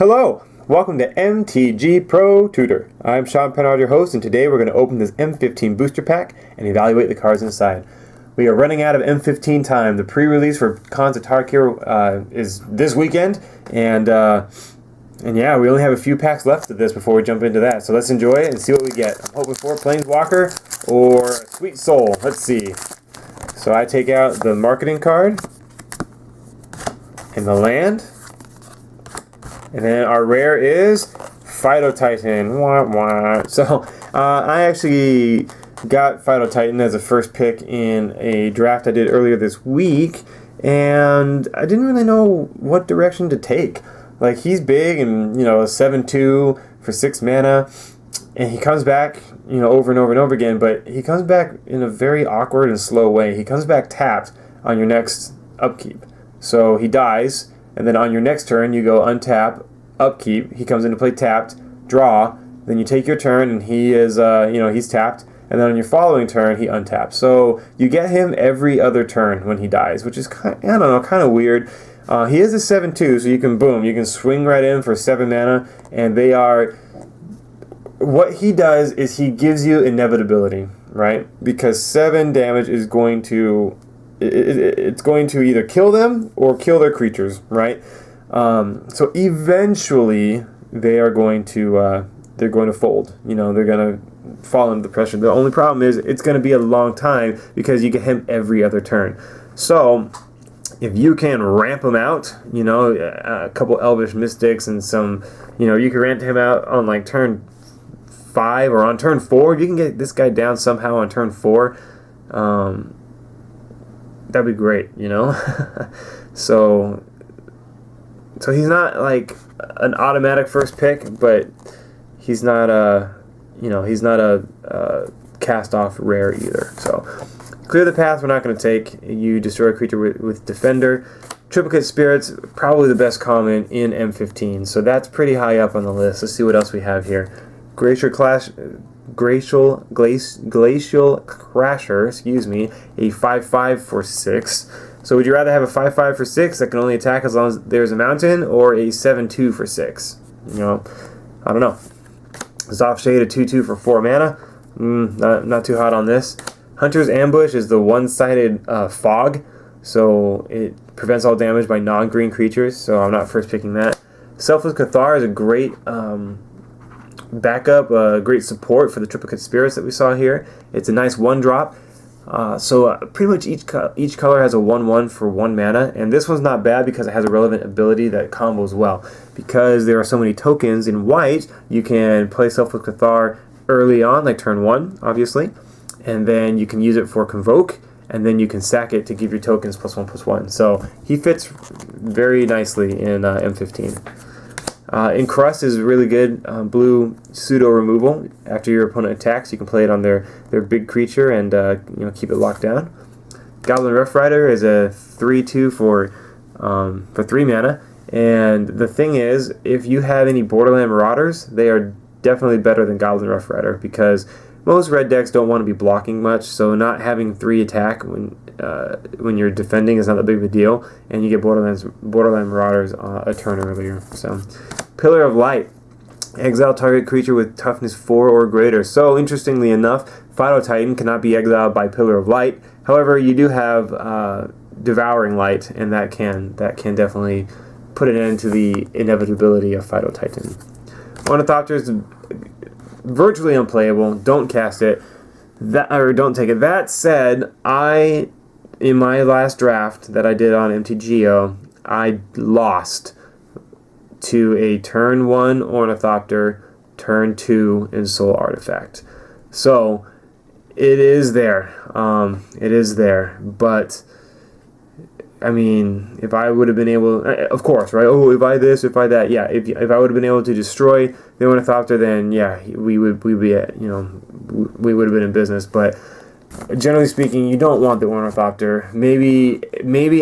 Hello, welcome to MTG Pro Tutor. I'm Sean Pennard, your host, and today we're going to open this M15 booster pack and evaluate the cards inside. We are running out of M15 time. The pre-release for Khans of Tarkir is this weekend, and yeah, we only have a few packs left of this before we jump into that. So let's enjoy it and see what we get. I'm hoping for Planeswalker or Sweet Soul. Let's see. So I take out the marketing card and the land. And then our rare is Phytotitan. Wah, wah. So I actually got Phytotitan as a first pick in a draft I did earlier this week, and I didn't really know what direction to take. Like, he's big and, you know, 7/2 for 6 mana, and he comes back, you know, over and over and over again, but he comes back in a very awkward and slow way. He comes back tapped on your next upkeep. So he dies, and then on your next turn, you go untap, upkeep. He comes into play tapped, draw. Then you take your turn, and he is, he's tapped. And then on your following turn, he untaps. So you get him every other turn when he dies, which is kind of weird. He is a 7/2, so you can swing right in for 7 mana, and they are. What he does is he gives you inevitability, right? Because 7 damage is going to. It's going to either kill them or kill their creatures, right? So eventually they are going to fold. You know, they're going to fall under the pressure. The only problem is it's going to be a long time because you get him every other turn. So if you can ramp him out, you know, a couple Elvish Mystics and some, you know, you can ramp him out on like turn 5 or on turn 4. If you can get this guy down somehow on turn 4, that'd be great, you know. so he's not like an automatic first pick, but he's not a cast off rare either. So clear the path. We're not going to take. You destroy a creature with Defender. Triplicate Spirits, probably the best common in M15. So that's pretty high up on the list. Let's see what else we have here. Glacial Crasher, a 5/5 for 6. So would you rather have a 5/5 for 6 that can only attack as long as there's a mountain, or a 7/2 for 6? You know, I don't know. Zoff Shade, a 2/2 for 4 mana. Not too hot on this. Hunter's Ambush is the one-sided fog, so it prevents all damage by non-green creatures, so I'm not first picking that. Selfless Cathar is a great backup, great support for the Triplicate Spirits that we saw here. It's a nice 1-drop. So pretty much each color has a 1/1 for 1 mana, and this one's not bad because it has a relevant ability that combos well. Because there are so many tokens in white, you can play Selfless Cathar early on, like turn 1, obviously, and then you can use it for Convoke, and then you can sack it to give your tokens +1/+1. So he fits very nicely in M15. Encrust is really good. Blue pseudo removal. After your opponent attacks, you can play it on their big creature and keep it locked down. Goblin Rough Rider is a 3/2 for 3 mana. And the thing is, if you have any Borderland Marauders, they are definitely better than Goblin Rough Rider because most red decks don't want to be blocking much. So not having 3 attack when you're defending is not that big of a deal, and you get Borderland Marauders a turn earlier. So. Pillar of Light. Exile target creature with toughness 4 or greater. So, interestingly enough, Phytotitan cannot be exiled by Pillar of Light. However, you do have Devouring Light, and that can definitely put an end to the inevitability of Phytotitan. Ornithopter is virtually unplayable. Don't cast it. Don't take it. That said, in my last draft that I did on MTGO, I lost to a turn 1 Ornithopter, turn 2 Ensoul Artifact. So it is there. But I mean, if I would have been able, of course, right? Oh, if I this, if I that, yeah. If I would have been able to destroy the Ornithopter, then yeah, we would have been in business. But generally speaking, you don't want the Ornithopter. Maybe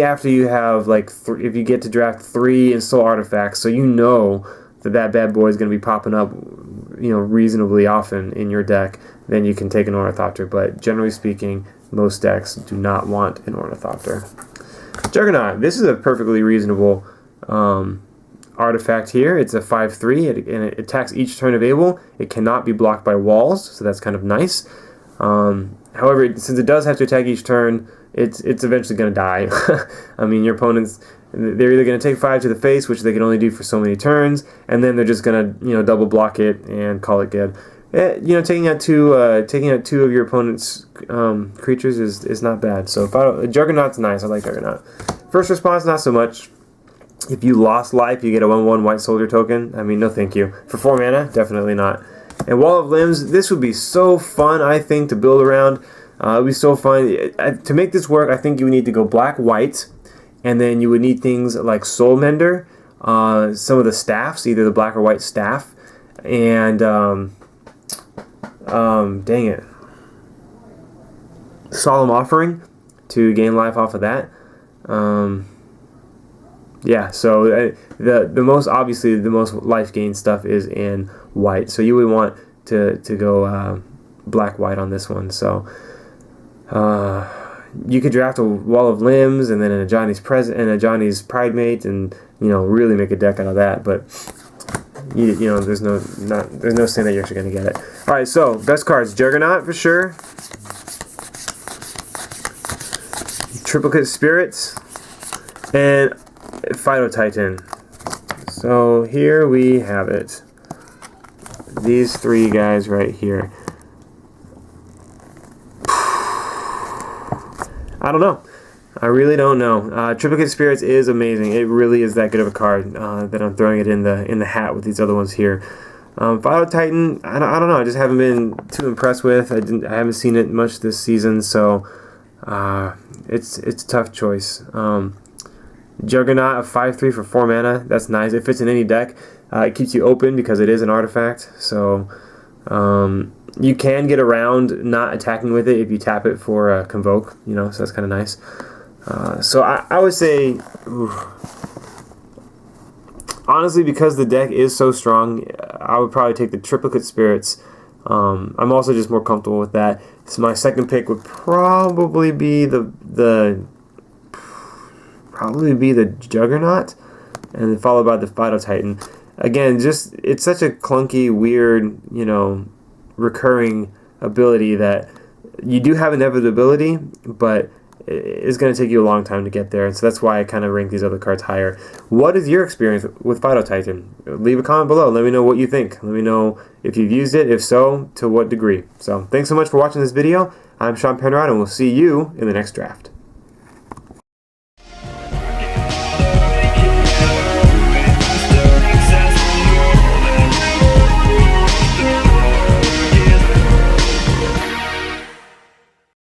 after you have if you get to draft 3 Ensoul Artifacts, so you know that bad boy is going to be popping up, reasonably often in your deck, then you can take an Ornithopter. But generally speaking, most decks do not want an Ornithopter. Juggernaut. This is a perfectly reasonable artifact here. It's a 5/3, and it attacks each turn of Able. It cannot be blocked by walls, so that's kind of nice. However, since it does have to attack each turn, it's eventually going to die. I mean, your opponents, they're either going to take 5 to the face, which they can only do for so many turns, and then they're just going to double block it and call it good. Taking out two of your opponent's creatures is not bad. So Juggernaut's nice. I like Juggernaut. First response, not so much. If you lost life, you get a 1/1 white soldier token. I mean, no thank you. For 4 mana, definitely not. And Wall of Limbs, this would be so fun, I think, to build around. It would be so fun. To make this work, I think you would need to go black-white, and then you would need things like Soul Mender, some of the staffs, either the black or white staff, and dang it, Solemn Offering to gain life off of that. Yeah, so the most life gain stuff is in white. So you would want to go black-white on this one. So you could draft a Wall of Limbs and then a Johnny's Pride Mate, and really make a deck out of that. But there's no saying that you're actually gonna get it. All right, so best cards: Juggernaut for sure, Triplicate Spirits, and Phytotitan. So here we have it. These 3 guys right here. I don't know. I really don't know. Triplicate Spirits is amazing. It really is that good of a card that I'm throwing it in the hat with these other ones here. Phytotitan, I don't know. I just haven't been too impressed with. I haven't seen it much this season, so it's a tough choice. Juggernaut, a 5/3 for 4 mana. That's nice. It fits in any deck. It keeps you open because it is an artifact. So you can get around not attacking with it if you tap it for Convoke. So that's kind of nice. So I would say, honestly, because the deck is so strong, I would probably take the Triplicate Spirits. I'm also just more comfortable with that. So my second pick would probably be the Juggernaut, and then followed by the Phytotitan. Again, it's such a clunky, weird, recurring ability that you do have inevitability, but it's going to take you a long time to get there, and so that's why I kind of rank these other cards higher. What is your experience with Phytotitan? Leave a comment below. Let me know what you think. Let me know if you've used it, if so, to what degree. So thanks so much for watching this video. I'm Sean Penrod, and we'll see you in the next draft.